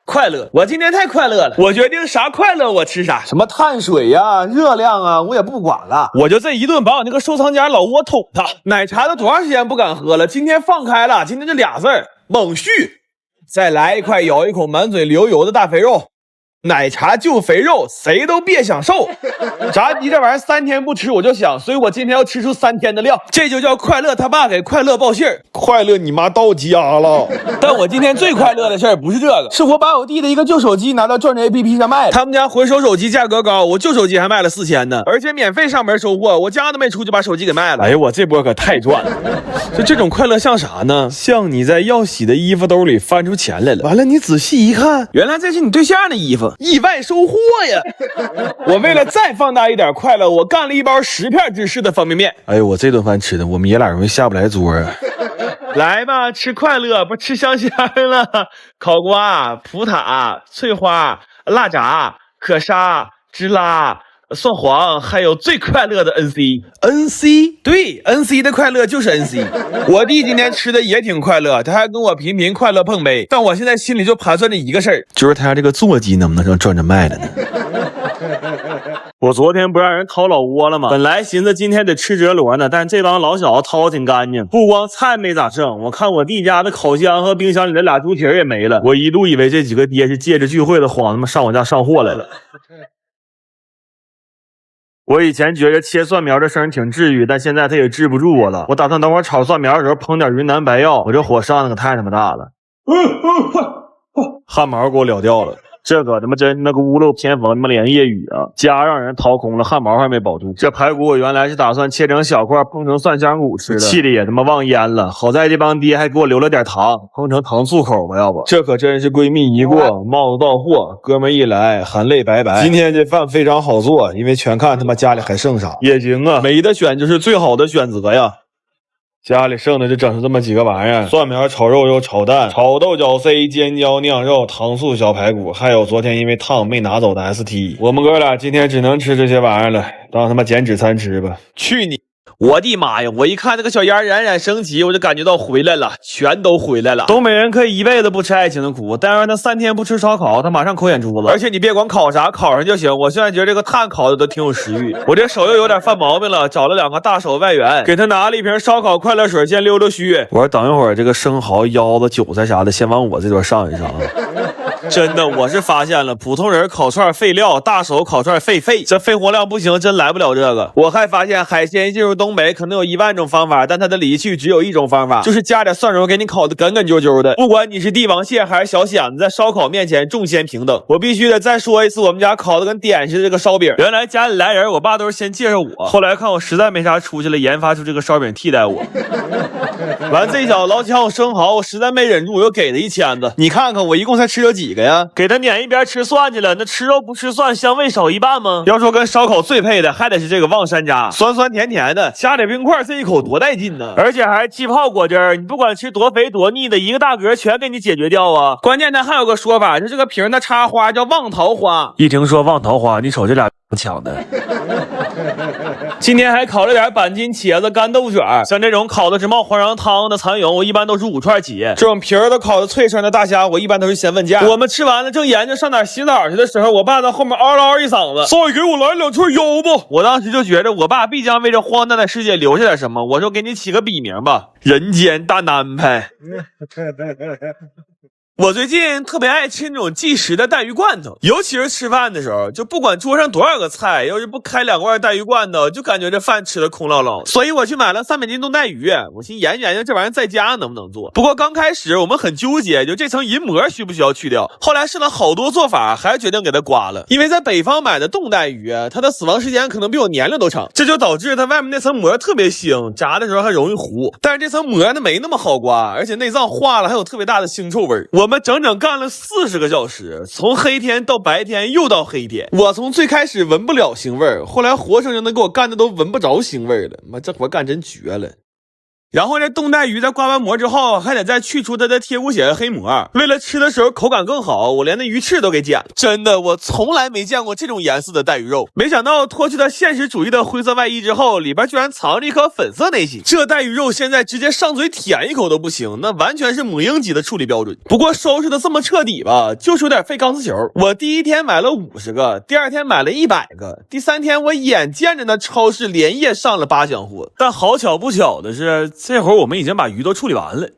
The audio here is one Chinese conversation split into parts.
快乐，我今天太快乐了，我决定啥快乐我吃啥，什么碳水呀、热量啊，我也不管了，我就这一顿把我那个收藏夹老窝捅他。奶茶都多长时间不敢喝了，今天放开了，今天就俩字儿，猛续。再来一块咬一口满嘴流油的大肥肉。奶茶就肥肉，谁都别想瘦。炸鸡这玩意儿3天不吃我就想，所以我今天要吃出3天的量，这就叫快乐他爸给快乐报信儿。快乐你妈到家了。但我今天最快乐的事儿不是这个，是我把我弟的一个旧手机拿到转转 APP 上卖了。他们家回收手机价格高，我旧手机还卖了4000呢，而且免费上门收货，我家都没出就把手机给卖了。哎呀，我这波可太赚了。就这种快乐像啥呢？像你在要洗的衣服兜里翻出钱来了，完了你仔细一看，原来这是你对象的衣服，意外收获呀！我为了再放大一点快乐，我干了一包10片芝士的方便面。哎呦，我这顿饭吃的，我们爷俩容易下不来桌啊！来吧，吃快乐，不吃香香了。烤瓜、葡挞、翠花、辣炸、可沙、芝拉、蒜黄，还有最快乐的 NC。对 ，NC 的快乐就是 NC。我弟今天吃的也挺快乐，他还跟我频频快乐碰杯。但我现在心里就盘算着一个事儿，就是他这个座机能不能让转转卖了呢？我昨天不让人掏老窝了吗？本来寻思今天得吃折螺呢，但这帮老小子掏挺干净，不光菜没咋剩，我看我弟家的烤箱和冰箱里的俩猪蹄也没了。我一度以为这几个爹是借着聚会的慌，他妈上我家上货来了。我以前觉得切蒜苗的声挺治愈，但现在它也治不住我了。我打算等会儿炒蒜苗的时候烹点云南白药，我这火上的可太他妈大了。汗毛给我燎掉了。这可他妈真那个屋漏偏逢他妈连夜雨啊！家让人掏空了，汗毛还没保住。这排骨我原来是打算切成小块烹成蒜香骨吃的，气的也他妈忘腌了。好在这帮爹还给我留了点糖，烹成糖醋口吧，要不这可真是闺蜜一过，帽子到货，哥们一来含泪拜拜。今天这饭非常好做，因为全看他妈家里还剩啥。也行啊，没得选就是最好的选择呀。家里剩的就整出这么几个玩意儿：蒜苗炒肉肉炒蛋、炒豆角 C、尖椒酿肉、糖醋小排骨，还有昨天因为烫没拿走的 ST。我们哥俩今天只能吃这些玩意儿了，当他妈减脂餐吃吧。去你！我的妈呀！我一看这个小烟冉冉升起，我就感觉到回来了，全都回来了。东北人可以一辈子不吃爱情的苦，但让他3天不吃烧烤，他马上抠眼珠子。而且你别管烤啥，烤上就行。我现在觉得这个炭烤的都挺有食欲。我这手又有点犯毛病了，找了2个大手外援，给他拿了一瓶烧烤快乐水，先溜溜须。我说等一会儿这个生蚝、腰子、韭菜啥的，先往我这段上一上啊。真的，我是发现了，普通人烤串废料，大手烤串废，这肺活量不行，真来不了这个。我还发现海鲜进入东北可能有10000种方法，但它的离去只有一种方法，就是加点蒜蓉给你烤的梗梗啾啾的。不管你是帝王蟹还是小蚬子，在烧烤面前众先平等。我必须得再说一次，我们家烤的跟点似的这个烧饼，原来家里来人，我爸都是先介绍我，后来看我实在没啥出息了，研发出这个烧饼替代我。完这一小子老抢我生蚝，我实在没忍住，我又给他1000子。你看看我一共才吃了几个呀？给他撵一边吃蒜去了，那吃肉不吃蒜，香味少一半吗？要说跟烧烤最配的，还得是这个望山楂，酸酸甜甜的，加点冰块，这一口多带劲呢！而且还气泡果汁儿，你不管吃多肥多腻的，一个大格全给你解决掉啊！关键它还有个说法，就这个瓶的插花叫望桃花。一听说望桃花，你瞅这俩抢的。今天还烤了点板筋茄子、干豆卷，像这种烤的直冒黄瓤汤的蚕蛹，我一般都是5串起。这种皮儿都烤的脆声的大虾，我一般都是先问价。我们吃完了，正研究上哪洗澡去的时候，我爸在后面嗷嗷一嗓子：“少爷，给我来2串腰不？”我当时就觉得我爸必将为这荒诞的世界留下点什么，我说给你起个笔名吧，人间大安排。我最近特别爱吃那种即食的带鱼罐头，尤其是吃饭的时候，就不管桌上多少个菜，要是不开2罐带鱼罐头，就感觉这饭吃的空落落。所以我去买了300斤冻带鱼，我寻研究研究这玩意儿在家能不能做。不过刚开始我们很纠结，就这层银膜需不需要去掉。后来试了好多做法，还是决定给它刮了。因为在北方买的冻带鱼，它的死亡时间可能比我年龄都长，这就导致它外面那层膜特别腥，炸的时候还容易糊。但是这层膜呢没那么好刮，而且内脏化了还有特别大的腥臭味。我们整整干了40个小时，从黑天到白天又到黑天。我从最开始闻不了腥味，后来活生生的给我干的都闻不着腥味了。妈，这活干真绝了。然后这冻带鱼在刮完膜之后，还得再去除它的贴骨血和黑膜。为了吃的时候口感更好，我连那鱼翅都给剪了。真的，我从来没见过这种颜色的带鱼肉。没想到脱去了现实主义的灰色外衣之后，里边居然藏着一颗粉色内心。这带鱼肉现在直接上嘴舔一口都不行，那完全是母婴级的处理标准。不过收拾的这么彻底吧，就是有点费钢丝球。我第一天买了50个，第二天买了100个，第3天我眼见着那超市连夜上了8箱货。但好巧不巧的是，这会儿我们已经把鱼都处理完了。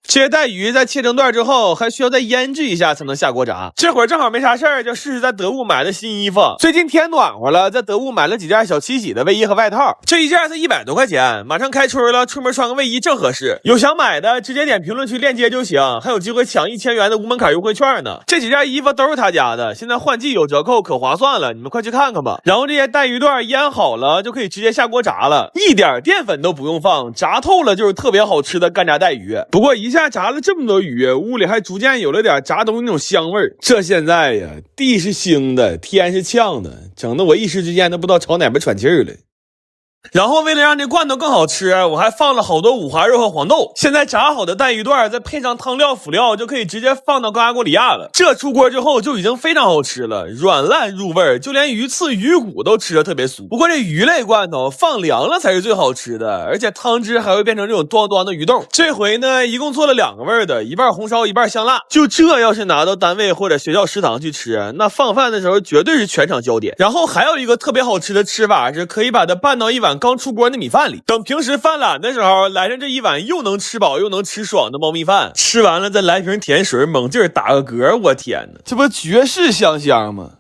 这些带鱼在切成段之后，还需要再腌制一下才能下锅炸。这会儿正好没啥事儿，就试试在得物买的新衣服。最近天暖和了，在得物买了几件小七喜的卫衣和外套，这一件是100多块钱，马上开春了，出门穿个卫衣正合适。有想买的直接点评论区链接就行，还有机会抢1000元的无门槛优惠券呢。这几件衣服都是他家的，现在换季有折扣，可划算了，你们快去看看吧。然后这些带鱼段腌好了，就可以直接下锅炸了，一点淀粉都不用放，炸透了就是特别好吃的干炸带鱼。不过一下炸了这么多鱼，屋里还逐渐有了点炸东西那种香味儿。这现在呀，地是腥的，天是呛的，整得我一时之间都不知道朝哪边喘气儿了。然后为了让这罐头更好吃，我还放了好多五花肉和黄豆。现在炸好的带鱼段再配上汤料辅料，就可以直接放到高压锅里压了。这出锅之后就已经非常好吃了，软烂入味，就连鱼刺鱼骨都吃得特别酥。不过这鱼类罐头放凉了才是最好吃的，而且汤汁还会变成这种端端的鱼冻。这回呢一共做了2个味的，一半红烧一半香辣。就这要是拿到单位或者学校食堂去吃，那放饭的时候绝对是全场焦点。然后还有一个特别好吃的吃法，是可以把它拌到一碗刚出锅的米饭里，等平时犯懒的时候来上这一碗又能吃饱又能吃爽的猫咪饭，吃完了再来瓶甜水猛劲儿打个嗝，我天哪，这不绝世香香吗？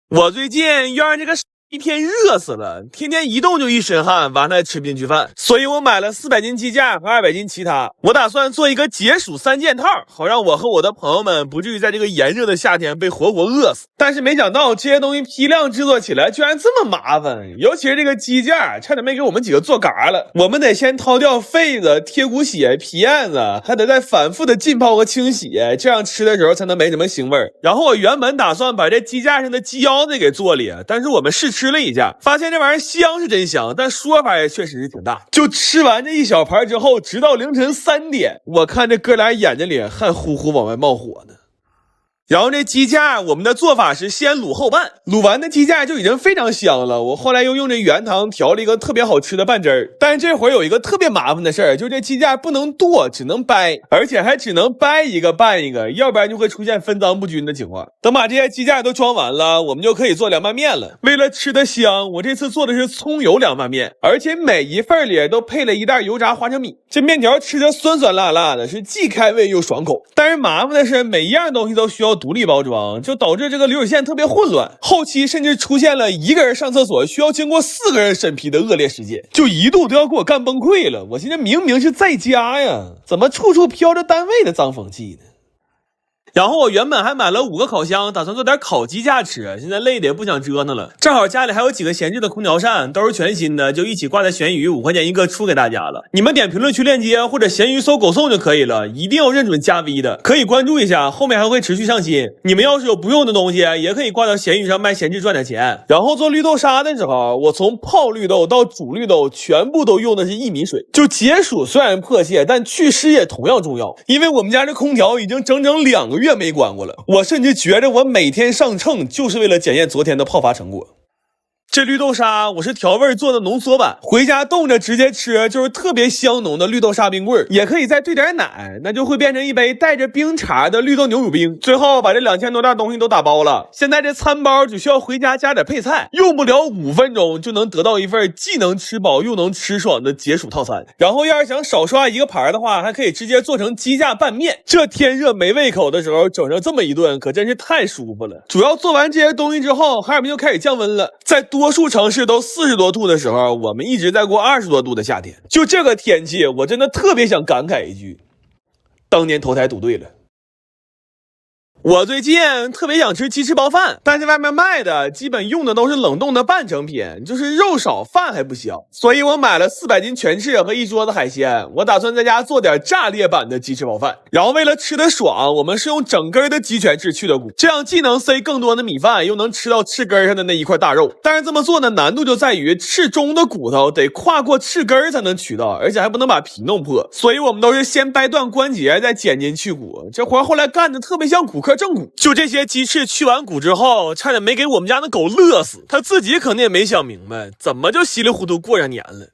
我最近又让这个一天热死了，天天一动就一身汗，完了吃不进去饭，所以我买了400斤鸡架和200斤其他。我打算做一个解暑3件套，好让我和我的朋友们不至于在这个炎热的夏天被活活饿死。但是没想到这些东西批量制作起来居然这么麻烦，尤其是这个鸡架，差点没给我们几个做嘎了。我们得先掏掉肺子、贴骨血、皮燕子，还得再反复的浸泡和清洗，这样吃的时候才能没什么腥味儿。然后我原本打算把这鸡架上的鸡腰子给做里，但是我们试吃了一下，发现这玩意儿香是真香，但说法也确实是挺大。就吃完这一小盘之后，直到凌晨3点，我看这哥俩眼睛里还呼呼往外冒火呢。然后这鸡架我们的做法是先卤后拌，卤完的鸡架就已经非常香了。我后来又用这原汤调了一个特别好吃的拌汁儿，但是这会儿有一个特别麻烦的事儿，就是这鸡架不能剁，只能掰，而且还只能掰一个拌一个，要不然就会出现分赃不均的情况。等把这些鸡架都装完了，我们就可以做凉拌面了。为了吃得香，我这次做的是葱油凉拌面，而且每一份里都配了一袋油炸花生米。这面条吃着酸酸辣辣的，是既开胃又爽口。但是麻烦的是每一样东西都需要独立包装，就导致这个流水线特别混乱，后期甚至出现了一个人上厕所需要经过4个人审批的恶劣事件，就一度都要给我干崩溃了。我寻思明明是在家呀，怎么处处飘着单位的脏风气呢？然后我原本还买了5个烤箱，打算做点烤鸡架吃，现在累的也不想折腾了。正好家里还有几个闲置的空调扇，都是全新的，就一起挂在闲鱼5块钱一个出给大家了。你们点评论区链接或者闲鱼搜狗送就可以了，一定要认准加 V 的，可以关注一下，后面还会持续上新。你们要是有不用的东西，也可以挂到闲鱼上卖闲置赚点钱。然后做绿豆沙的时候，我从泡绿豆到煮绿豆全部都用的是薏米水。就解暑虽然迫切，但祛湿也同样重要，因为我们家这空调已经整整2个月没关过了，我甚至觉得我每天上秤就是为了检验昨天的泡发成果。这绿豆沙我是调味做的浓缩版，回家冻着直接吃，就是特别香浓的绿豆沙冰棍，也可以再兑点奶，那就会变成一杯带着冰碴的绿豆牛乳冰。最后把这2000多袋东西都打包了，现在这餐包只需要回家加点配菜，用不了5分钟就能得到一份既能吃饱又能吃爽的解暑套餐。然后要是想少刷一个盘的话，还可以直接做成鸡架拌面，这天热没胃口的时候整上这么一顿可真是太舒服了。主要做完这些东西之后，哈尔滨就开始降温了，在多数城市都40多度的时候，我们一直在过20多度的夏天。就这个天气，我真的特别想感慨一句，当年投胎赌对了。我最近特别想吃鸡翅包饭，但是外面卖的基本用的都是冷冻的半成品，就是肉少饭还不香，所以我买了400斤全翅和一桌子海鲜，我打算在家做点炸裂版的鸡翅包饭。然后为了吃的爽，我们是用整根的鸡全翅去的骨，这样既能塞更多的米饭，又能吃到翅根上的那一块大肉。但是这么做的难度就在于翅中的骨头得跨过翅根才能取到，而且还不能把皮弄破，所以我们都是先掰断关节再剪筋去骨。这活后来干的特别像骨科正骨。就这些鸡翅去完骨之后，差点没给我们家的狗乐死，他自己可能也没想明白怎么就稀里糊涂过上年了。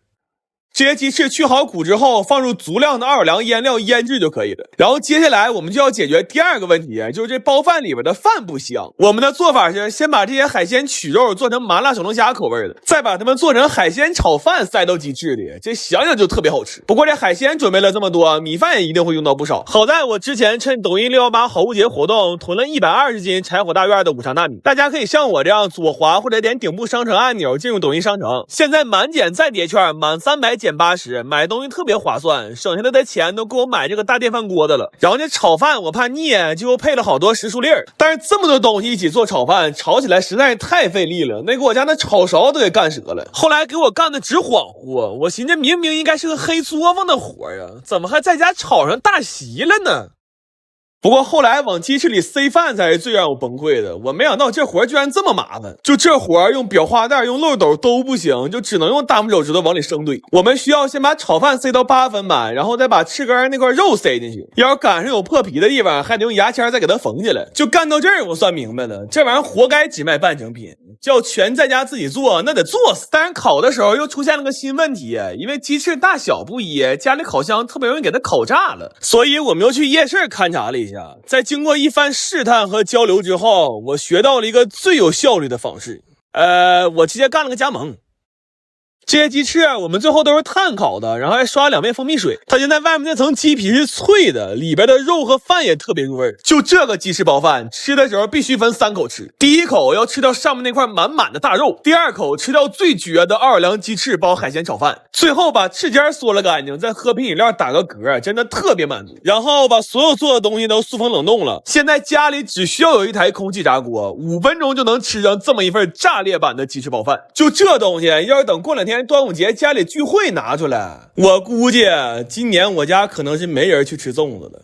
这些鸡翅去好骨之后，放入足量的奥尔良腌料腌制就可以了。然后接下来我们就要解决第二个问题，就是这包饭里边的饭不香。我们的做法是先把这些海鲜取肉做成麻辣小龙虾口味的，再把它们做成海鲜炒饭塞到鸡翅里，这想想就特别好吃。不过这海鲜准备了这么多，米饭也一定会用到不少。好在我之前趁抖音618好物节活动囤了120斤柴火大院的五常大米，大家可以像我这样左滑或者点顶部商城按钮进入抖音商城，现在满减再叠券，满300减80，买东西特别划算，省下来的钱都够我买这个大电饭锅的了。然后这炒饭我怕腻，就配了好多时蔬粒儿，但是这么多东西一起做炒饭，炒起来实在是太费力了，那给我家那炒勺都给干折了。后来给我干的直恍惚，我寻思明明应该是个黑作坊的活啊，怎么还在家炒上大席了呢？不过后来往鸡翅里塞饭才是最让我崩溃的，我没想到这活居然这么麻烦。就这活用裱花袋用漏斗都不行，就只能用大拇手指头往里生堆。我们需要先把炒饭塞到8分满，然后再把翅根那块肉塞进去，要是赶上有破皮的地方还得用牙签再给它缝起来。就干到这儿我算明白了，这玩意儿活该只卖半成品，叫全在家自己做那得做死。但是烤的时候又出现了个新问题，因为鸡翅大小不一，家里烤箱特别容易给它烤炸了，所以我们又去夜市勘察了一下。在经过一番试探和交流之后，我学到了一个最有效率的方式，我直接干了个加盟。这些鸡翅我们最后都是炭烤的，然后还刷了2遍蜂蜜水。它现在外面那层鸡皮是脆的，里边的肉和饭也特别入味。就这个鸡翅包饭，吃的时候必须分3口吃。第一口要吃掉上面那块满满的大肉，第二口吃掉最绝的奥尔良鸡翅包海鲜炒饭，最后把翅尖嗦了干净，再喝瓶饮料打个嗝，真的特别满足。然后把所有做的东西都塑封冷冻了。现在家里只需要有一台空气炸锅，5分钟就能吃上这么一份炸裂版的鸡翅包饭。就这东西，要是等过2天端午节家里聚会拿出来，我估计今年我家可能是没人去吃粽子了。